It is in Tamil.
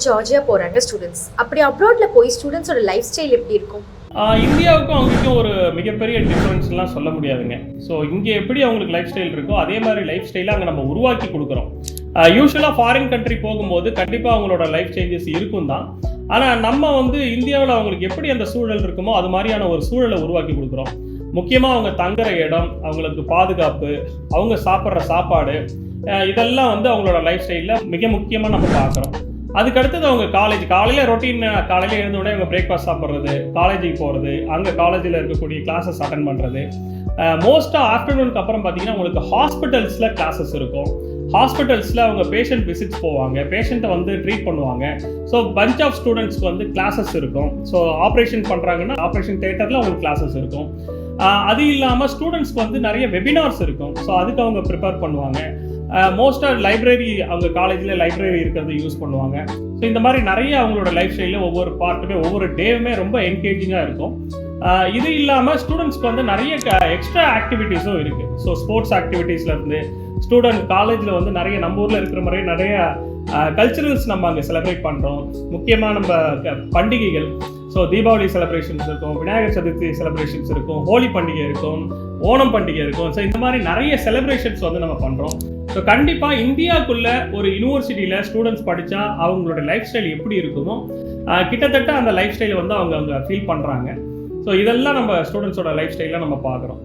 ஜார்ஜியா போகிறாங்க ஸ்டூடெண்ட்ஸ். அப்படி அப்ராடில் போய் ஸ்டூடெண்ட்ஸோட லைஃப் ஸ்டைல் எப்படி இருக்கும்? இந்தியாவுக்கும் அவங்களுக்கும் ஒரு மிகப்பெரிய டிஃப்ரென்ஸ்லாம் சொல்ல முடியாதுங்க. ஸோ இங்கே எப்படி அவங்களுக்கு லைஃப் ஸ்டைல் இருக்கோ அதே மாதிரி லைஃப் ஸ்டைலை அங்கே நம்ம உருவாக்கி கொடுக்குறோம். யூஸ்வலாக ஃபாரின் கண்ட்ரி போகும்போது கண்டிப்பாக அவங்களோட லைஃப் சேஞ்சஸ் இருக்கும் தான். ஆனால் நம்ம இந்தியாவில் அவங்களுக்கு எப்படி அந்த சூழல் இருக்குமோ அது மாதிரியான ஒரு சூழலை உருவாக்கி கொடுக்குறோம். முக்கியமாக அவங்க தங்குற இடம், அவங்களுக்கு பாதுகாப்பு, அவங்க சாப்பிட்ற சாப்பாடு, இதெல்லாம் அவங்களோட லைஃப் ஸ்டைலில் மிக முக்கியமாக நம்ம பார்க்குறோம். அதுக்கடுத்தது அவங்க காலையில் ரொட்டீன், காலையில் எழுந்தோடனே அவங்க பிரேக்ஃபாஸ்ட் சாப்பிட்றது, காலேஜுக்கு போகிறது, அங்கே காலேஜில் இருக்கக்கூடிய கிளாஸஸ் அட்டன் பண்ணுறது. மோஸ்ட்டாக ஆஃப்டர்நூனுக்கு அப்புறம் பார்த்தீங்கன்னா உங்களுக்கு ஹாஸ்பிட்டல்ஸில் கிளாஸஸ் இருக்கும். ஹாஸ்பிட்டல்ஸில் அவங்க பேஷண்ட் விசிட்ஸ் போவாங்க, பேஷண்ட்டை ட்ரீட் பண்ணுவாங்க. ஸோ பஞ்ச் ஆஃப் ஸ்டூடெண்ட்ஸ்க்கு கிளாஸஸ் இருக்கும். ஸோ ஆப்ரேஷன் பண்ணுறாங்கன்னா ஆப்ரேஷன் தியேட்டரில் அவங்களுக்கு கிளாஸஸ் இருக்கும். அது இல்லாமல் ஸ்டூடெண்ட்ஸ்க்கு நிறைய வெபினார்ஸ் இருக்கும். ஸோ அதுக்கு அவங்க ப்ரிப்பேர் பண்ணுவாங்க. மோஸ்ட்டாக லைப்ரரி, அவங்க காலேஜில் லைப்ரரி இருக்கிறது யூஸ் பண்ணுவாங்க. ஸோ இந்த மாதிரி நிறைய அவங்களோட லைஃப் ஸ்டைலில் ஒவ்வொரு பார்ட்டுமே ஒவ்வொரு டேவுமே ரொம்ப என்கேஜிங்காக இருக்கும். இது இல்லாமல் ஸ்டூடெண்ட்ஸ்க்கு நிறைய எக்ஸ்ட்ரா ஆக்டிவிட்டீஸும் இருக்குது. ஸோ ஸ்போர்ட்ஸ் ஆக்டிவிட்டீஸ்லேருந்து ஸ்டூடெண்ட் காலேஜில் நிறைய நம்ம ஊரில் இருக்கிற மாதிரி நிறைய கல்ச்சுரல்ஸ் நம்ம அங்கே செலிப்ரேட் பண்ணுறோம். முக்கியமாக நம்ம பண்டிகைகள், ஸோ தீபாவளி செலிப்ரேஷன்ஸ் இருக்கும், விநாயகர் சதுர்த்தி செலிப்ரேஷன்ஸ் இருக்கும், ஹோலி பண்டிகை இருக்கும், ஓணம் பண்டிகை இருக்கும். ஸோ இந்த மாதிரி நிறைய செலிப்ரேஷன்ஸ் நம்ம பண்ணுறோம். ஸோ கண்டிப்பாக இந்தியாவுக்குள்ளே ஒரு யூனிவர்சிட்டியில் ஸ்டூடெண்ட்ஸ் படித்தா அவங்களோட லைஃப் ஸ்டைல் எப்படி இருக்குமோ கிட்டத்தட்ட அந்த லைஃப் ஸ்டைலை அவங்க ஃபீல் பண்ணுறாங்க. ஸோ இதெல்லாம் நம்ம ஸ்டூடெண்ட்ஸோட லைஃப் ஸ்டைலில் நம்ம பார்க்குறோம்.